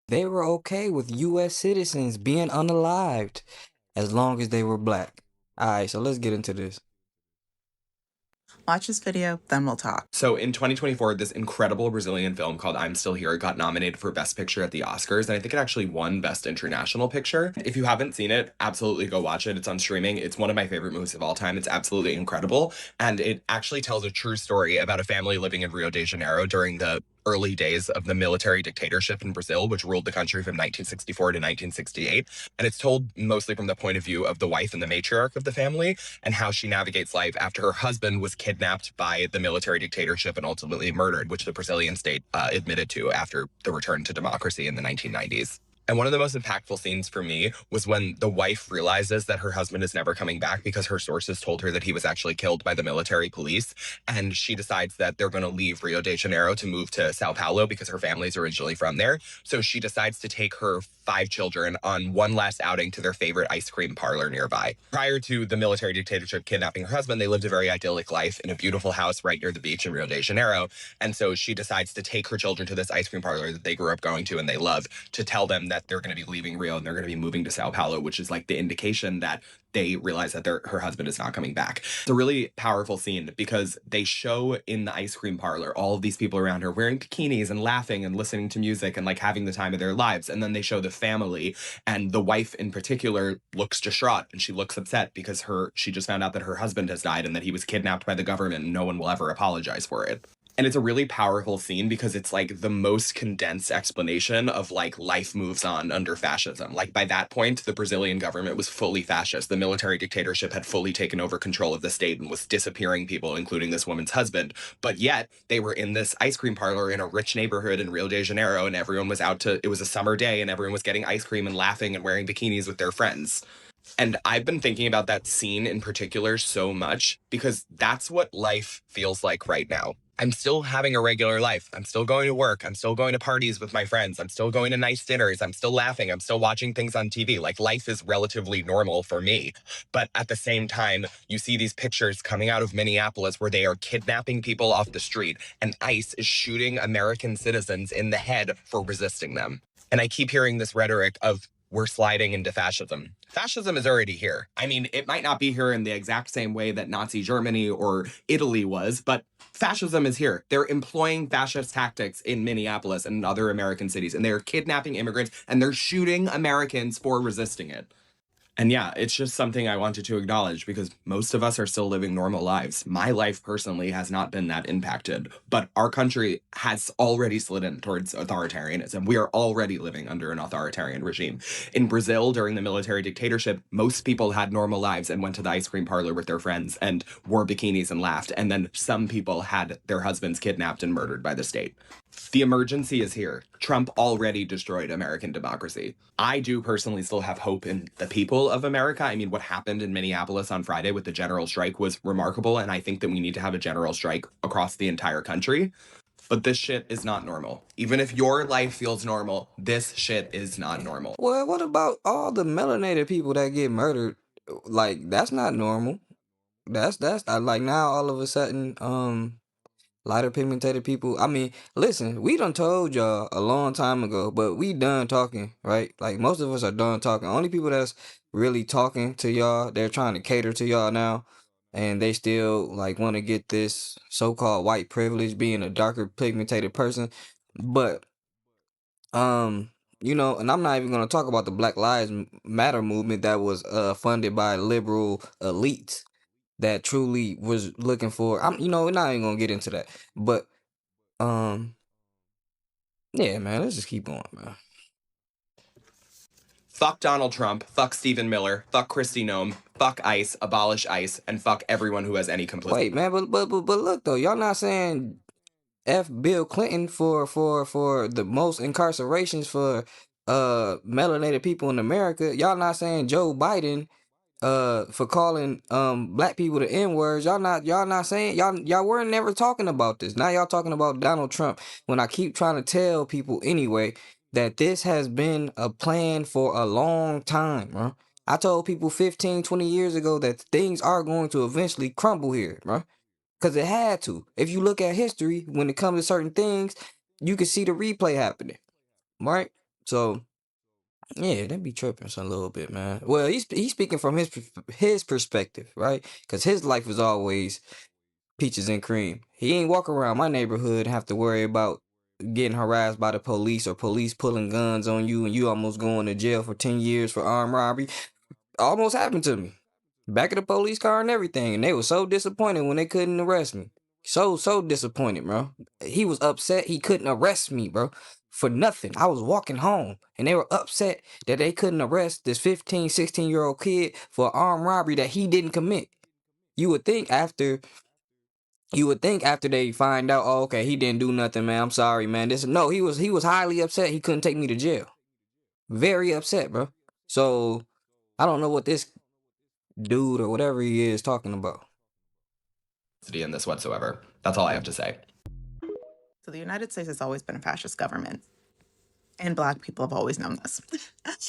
They were okay with U.S. citizens being unalived as long as they were black. All right, so let's get into this. Watch this video, then we'll talk. So in 2024, this incredible Brazilian film called I'm Still Here got nominated for Best Picture at the Oscars, and I think it actually won Best International Picture. If you haven't seen it, absolutely go watch it. It's on streaming. It's one of my favorite movies of all time. It's absolutely incredible, and it actually tells a true story about a family living in Rio de Janeiro during the early days of the military dictatorship in Brazil, which ruled the country from 1964 to 1968. And it's told mostly from the point of view of the wife and the matriarch of the family and how she navigates life after her husband was kidnapped by the military dictatorship and ultimately murdered, which the Brazilian state admitted to after the return to democracy in the 1990s. And one of the most impactful scenes for me was when the wife realizes that her husband is never coming back because her sources told her that he was actually killed by the military police. And she decides that they're going to leave Rio de Janeiro to move to Sao Paulo because her family's originally from there. So she decides to take her 5 children on one last outing to their favorite ice cream parlor nearby. Prior to the military dictatorship kidnapping her husband, they lived a very idyllic life in a beautiful house right near the beach in Rio de Janeiro. And so she decides to take her children to this ice cream parlor that they grew up going to and they love, to tell them that they're going to be leaving Rio and they're going to be moving to Sao Paulo, which is like the indication that they realize that her husband is not coming back. It's a really powerful scene because they show in the ice cream parlor all of these people around her wearing bikinis and laughing and listening to music and like having the time of their lives. And then they show the family, and the wife in particular looks distraught and she looks upset because she just found out that her husband has died and that he was kidnapped by the government and no one will ever apologize for it. And it's a really powerful scene because it's like the most condensed explanation of like life moves on under fascism. Like by that point, the Brazilian government was fully fascist. The military dictatorship had fully taken over control of the state and was disappearing people, including this woman's husband. But yet they were in this ice cream parlor in a rich neighborhood in Rio de Janeiro, and everyone was it was a summer day and everyone was getting ice cream and laughing and wearing bikinis with their friends. And I've been thinking about that scene in particular so much because that's what life feels like right now. I'm still having a regular life. I'm still going to work. I'm still going to parties with my friends. I'm still going to nice dinners. I'm still laughing. I'm still watching things on TV. Like life is relatively normal for me. But at the same time, you see these pictures coming out of Minneapolis where they are kidnapping people off the street and ICE is shooting American citizens in the head for resisting them. And I keep hearing this rhetoric of we're sliding into fascism. Fascism is already here. I mean, it might not be here in the exact same way that Nazi Germany or Italy was, but fascism is here. They're employing fascist tactics in Minneapolis and other American cities, and they're kidnapping immigrants and they're shooting Americans for resisting it. And yeah, it's just something I wanted to acknowledge because most of us are still living normal lives. My life personally has not been that impacted, but our country has already slid in towards authoritarianism. We are already living under an authoritarian regime. In Brazil, during the military dictatorship, most people had normal lives and went to the ice cream parlor with their friends and wore bikinis and laughed. And then some people had their husbands kidnapped and murdered by the state. The emergency is here. Trump already destroyed American democracy. I do personally still have hope in the people of America. I mean, what happened in Minneapolis on Friday with the general strike was remarkable, and I think that we need to have a general strike across the entire country. But this shit is not normal. Even if your life feels normal, this shit is not normal. Well, what about all the melanated people that get murdered? Like, that's not normal. That's like now all of a sudden, lighter pigmented people. I mean, listen, we done told y'all a long time ago, but we done talking, right? Like most of us are done talking. Only people that's really talking to y'all, they're trying to cater to y'all now, and they still like want to get this so-called white privilege, being a darker pigmented person. But and I'm not even gonna talk about the Black Lives Matter movement that was funded by liberal elites that truly was looking for. We're not even gonna get into that, but um, yeah, man, let's just keep going, man. Fuck Donald Trump, fuck Stephen Miller, fuck Kristi Noem, fuck ICE, abolish ICE, and fuck everyone who has any complicity. Wait, man, but look though, y'all not saying F Bill Clinton for the most incarcerations for melanated people in America. Y'all not saying Joe Biden for calling black people the N-words. Y'all not saying y'all weren't never talking about this. Now y'all talking about Donald Trump when I keep trying to tell people anyway that this has been a plan for a long time, bro. I told people 15, 20 years ago that things are going to eventually crumble here, bro. Cause it had to. If you look at history, when it comes to certain things, you can see the replay happening. Right? So yeah, they be tripping a little bit, man. Well, he's speaking from his perspective, right? Because his life was always peaches and cream. He ain't walk around my neighborhood and have to worry about getting harassed by the police or police pulling guns on you and you almost going to jail for 10 years for armed robbery. Almost happened to me. Back of the police car and everything. And they were so disappointed when they couldn't arrest me. So disappointed, bro. He was upset he couldn't arrest me, bro. For nothing. I was walking home and they were upset that they couldn't arrest this 15, 16-year-old kid for armed robbery that he didn't commit. You would think after they find out, oh, okay, he didn't do nothing, man. I'm sorry, man. No, he was highly upset he couldn't take me to jail. Very upset, bro. So I don't know what this dude or whatever he is talking about. In this whatsoever. That's all I have to say. So the United States has always been a fascist government. And Black people have always known this.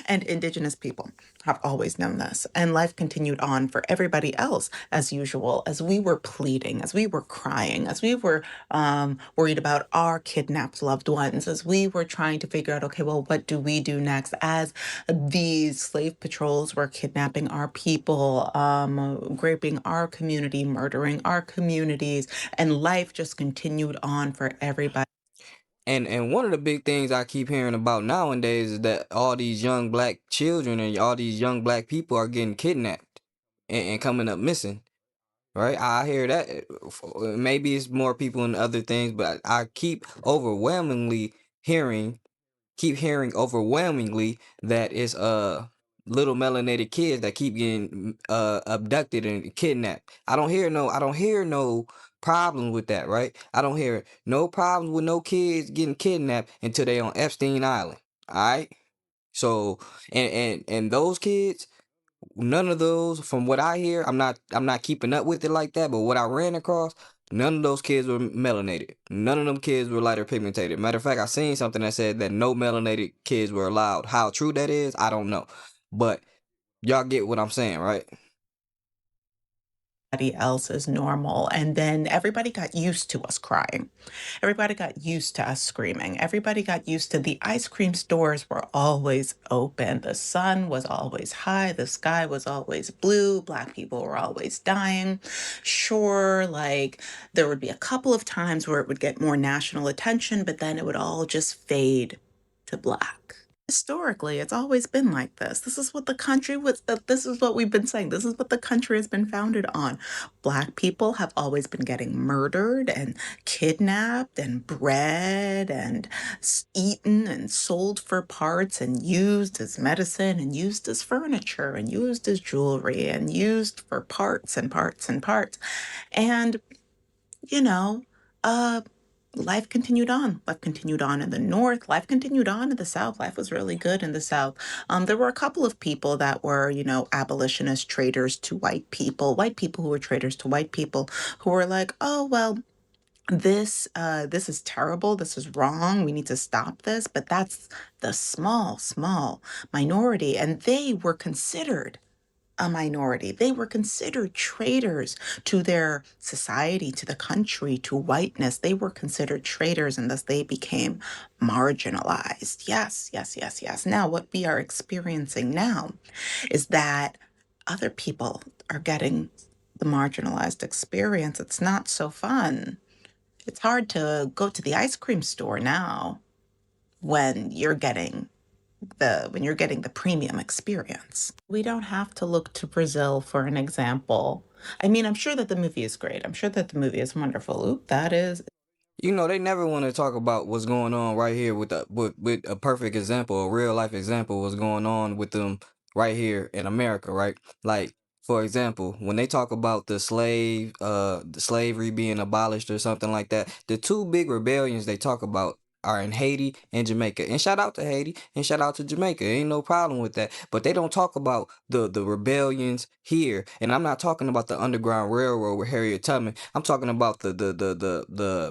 And Indigenous people have always known this. And life continued on for everybody else as usual, as we were pleading, as we were crying, as we were worried about our kidnapped loved ones, as we were trying to figure out, okay, well, what do we do next? As these slave patrols were kidnapping our people, raping our community, murdering our communities, and life just continued on for everybody. And one of the big things I keep hearing about nowadays is that all these young Black children and all these young Black people are getting kidnapped and coming up missing. Right? I hear that. Maybe it's more people and other things, but I keep hearing overwhelmingly that it's little melanated kids that keep getting abducted and kidnapped. I don't hear no problems with that, right? I don't hear no problems with no kids getting kidnapped until they on Epstein Island. All right? So and those kids, none of those, from what I hear, I'm not keeping up with it like that, but what I ran across, none of those kids were melanated. None of them kids were lighter pigmented. Matter of fact, I seen something that said that no melanated kids were allowed. How true that is, I don't know. But y'all get what I'm saying, right? Else is normal. And then everybody got used to us crying. Everybody got used to us screaming. Everybody got used to the ice cream stores were always open. The sun was always high. The sky was always blue. Black people were always dying. Sure, like there would be a couple of times where it would get more national attention, but then it would all just fade to black. Historically, it's always been like this. This is what the country was, this is what we've been saying. This is what the country has been founded on. Black people have always been getting murdered and kidnapped and bred and eaten and sold for parts and used as medicine and used as furniture and used as jewelry and used for parts and parts and parts. And, you know, uh, life continued on. Life continued on in the North. Life continued on in the South. Life was really good in the South. There were a couple of people that were, abolitionist traitors to white people who were traitors to white people, who were like, oh, well, this is terrible. This is wrong. We need to stop this. But that's the small minority. And they were considered a minority. They were considered traitors to their society, to the country, to whiteness. They were considered traitors, and thus they became marginalized. Yes, yes, yes, yes. Now, what we are experiencing now is that other people are getting the marginalized experience. It's not so fun. It's hard to go to the ice cream store now when you're getting the premium experience. We don't have to look to Brazil for an example. I mean, I'm sure that the movie is great. I'm sure that the movie is wonderful. Oop, that is. They never want to talk about what's going on right here with a perfect example, a real life example, what's going on with them right here in America, right? Like, for example, when they talk about the slavery being abolished or something like that, the two big rebellions they talk about are in Haiti and Jamaica. And shout out to Haiti and shout out to Jamaica. Ain't no problem with that. But they don't talk about the rebellions here. And I'm not talking about the Underground Railroad with Harriet Tubman. I'm talking about the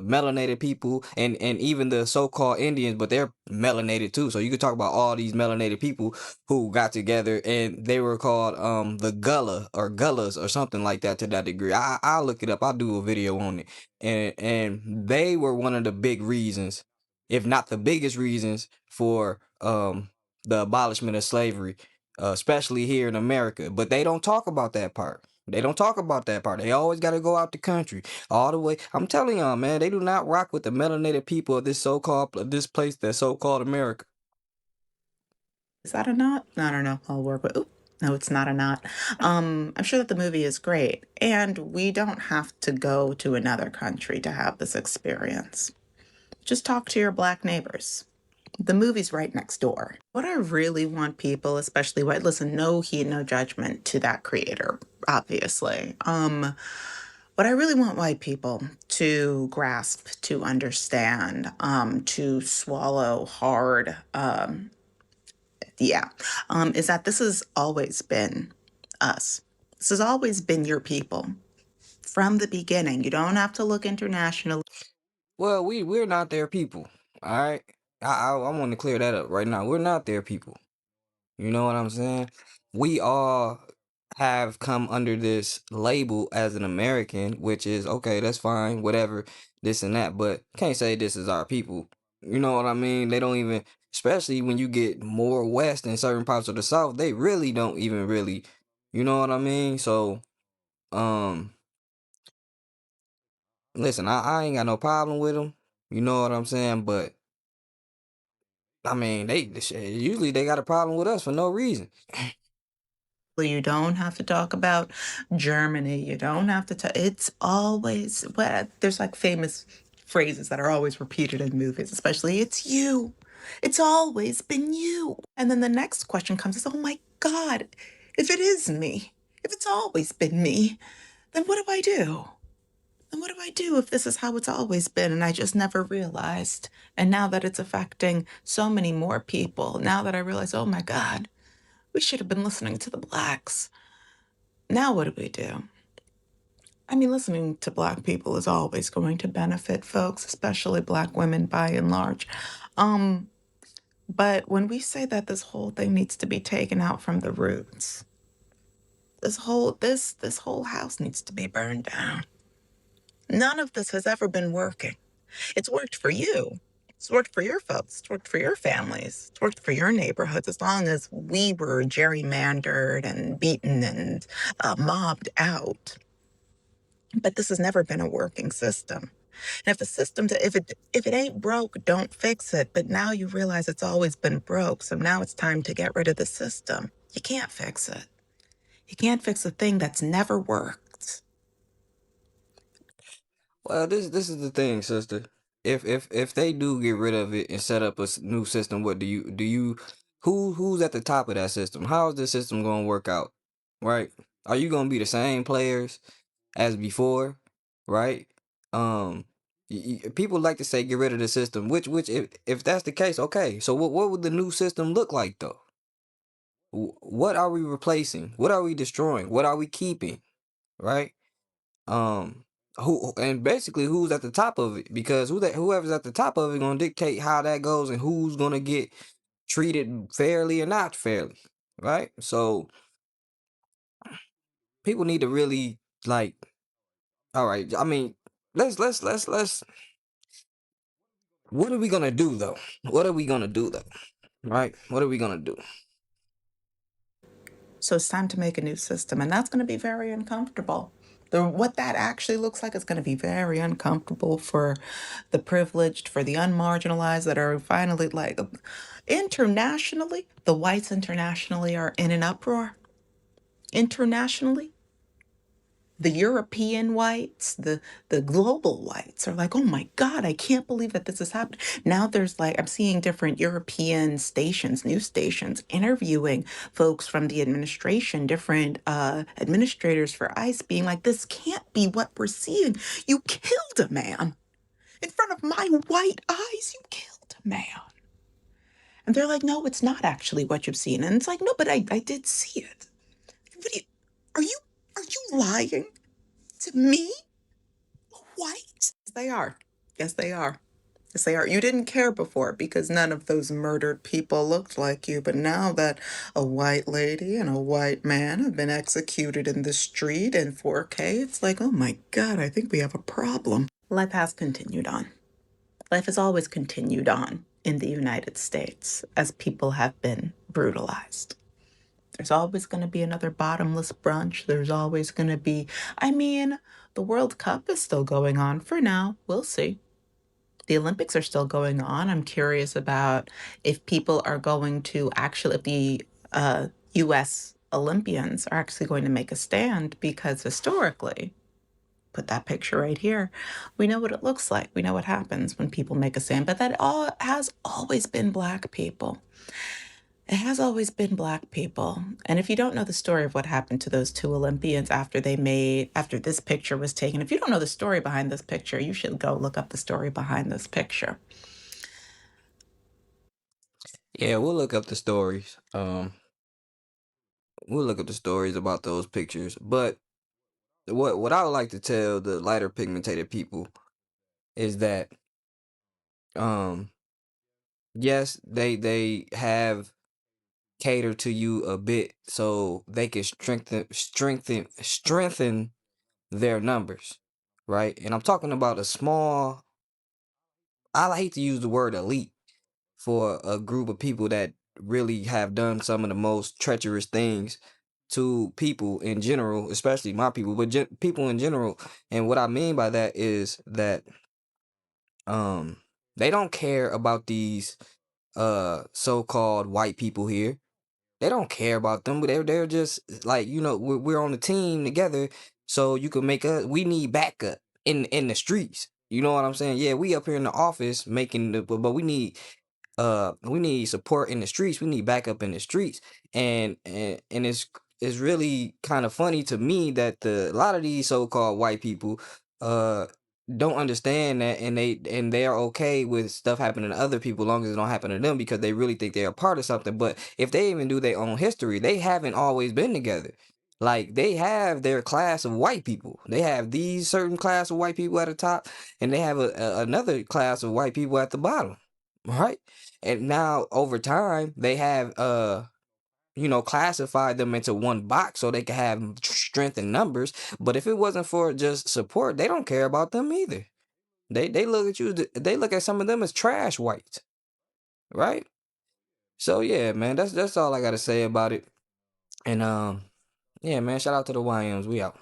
melanated people and even the so-called Indians, but they're melanated too. So you could talk about all these melanated people who got together and they were called the Gullah or Gullahs or something like that to that degree. I'll look it up. I'll do a video on it. And they were one of the big reasons, if not the biggest reasons, for the abolishment of slavery, especially here in America. But they don't talk about that part. They don't talk about that part. They always got to go out the country all the way. I'm telling y'all, man, they do not rock with the melanated people of this place that's so-called America. Is that a knot? I don't know. I'll work with. Oop. No, it's not a knot. I'm sure that the movie is great, and we don't have to go to another country to have this experience. Just talk to your black neighbors. The movie's right next door. What I really want people, especially white, listen, no heat, no judgment to that creator, obviously. What I really want white people to grasp, to understand, to swallow hard, is that this has always been us. This has always been your people from the beginning. You don't have to look internationally. Well, we're not their people. All right. I want to clear that up right now. We're not their people. You know what I'm saying? We all have come under this label as an American, which is okay, that's fine, whatever, this and that, but can't say this is our people. You know what I mean? They don't even, especially when you get more west in certain parts of the South, they really don't even really, you know what I mean? So, um, listen, I ain't got no problem with them. You know what I'm saying? But I mean, usually they got a problem with us for no reason. You don't have to talk about Germany. You don't have to talk. It's always, well, there's like famous phrases that are always repeated in movies, especially it's you. It's always been you. And then the next question comes is, oh my God, if it is me, if it's always been me, then what do I do? And what do I do if this is how it's always been and I just never realized? And now that it's affecting so many more people, now that I realize, oh my God, we should have been listening to the blacks. Now what do we do? I mean, listening to black people is always going to benefit folks, especially black women by and large. Um, but when we say that this whole thing needs to be taken out from the roots, this whole house needs to be burned down. None of this has ever been working. It's worked for you. It's worked for your folks. It's worked for your families. It's worked for your neighborhoods as long as we were gerrymandered and beaten and mobbed out. But this has never been a working system. And if the system, if it ain't broke, don't fix it. But now you realize it's always been broke. So now it's time to get rid of the system. You can't fix it. You can't fix a thing that's never worked. Well, this is the thing, sister. If they do get rid of it and set up a new system, what do you who's at the top of that system? How is the system going to work out? Right? Are you going to be the same players as before? Right? Um, people like to say get rid of the system, which if that's the case, okay. So what would the new system look like though? What are we replacing? What are we destroying? What are we keeping? Right? um who and basically who's at the top of it, because whoever's at the top of it gonna dictate how that goes and who's gonna get treated fairly or not fairly, right? So people need to really, like, all right, I mean, let's what are we gonna do though? What are we gonna do though? Right? What are we gonna do? So it's time to make a new system, and that's going to be very uncomfortable. What that actually looks like is going to be very uncomfortable for the privileged, for the unmarginalized that are finally like internationally, the whites internationally are in an uproar. Internationally, the European whites, the global whites are like, oh my God, I can't believe that this is happening. Now there's like, I'm seeing different European stations, news stations, interviewing folks from the administration, different administrators for ICE, being like, this can't be what we're seeing. You killed a man in front of my white eyes. You killed a man. And they're like, no, it's not actually what you've seen. And it's like, no, but I did see it. What do you, are you, are you lying to me? White? Yes, they are. Yes, they are. Yes, they are. You didn't care before because none of those murdered people looked like you. But now that a white lady and a white man have been executed in the street in 4K, it's like, oh my God, I think we have a problem. Life has continued on. Life has always continued on. in the United States as people have been brutalized. There's always going to be another bottomless brunch. There's always going to be, I mean, the World Cup is still going on for now. We'll see. The Olympics are still going on. I'm curious about if people are going to actually, if the US Olympians are actually going to make a stand, because historically, put that picture right here, we know what it looks like. We know what happens when people make a stand, but that all has always been Black people. It has always been Black people. And if you don't know the story of what happened to those two Olympians after this picture was taken, if you don't know the story behind this picture, you should go look up the story behind this picture. Yeah, we'll look up the stories. We'll look up the stories about those pictures. But what I would like to tell the lighter pigmented people is that um yes, they have catered to you a bit so they can strengthen their numbers, right? And I'm talking about a small, I hate to use the word elite for a group of people that really have done some of the most treacherous things to people in general, especially my people, but people in general. And what I mean by that is that um they don't care about these so-called white people here. They don't care about them, but they're just like, we're on the team together, so you can make us. We need backup in the streets. You know what I'm saying? Yeah, we up here in the office making but we need support in the streets. We need backup in the streets, and it's really kind of funny to me that a lot of these so-called white people uh don't understand that, and they are okay with stuff happening to other people, long as it don't happen to them, because they really think they're a part of something. But if they even do their own history, they haven't always been together. Like, they have their class of white people. They have these certain class of white people at the top, and they have another class of white people at the bottom, right? And now over time they have classified them into one box so they can have strength in numbers. But if it wasn't for just support, they don't care about them either. They look at you, they look at some of them as trash whites, right? So yeah, man, that's all I gotta say about it. And yeah, man, shout out to the YMs. We out.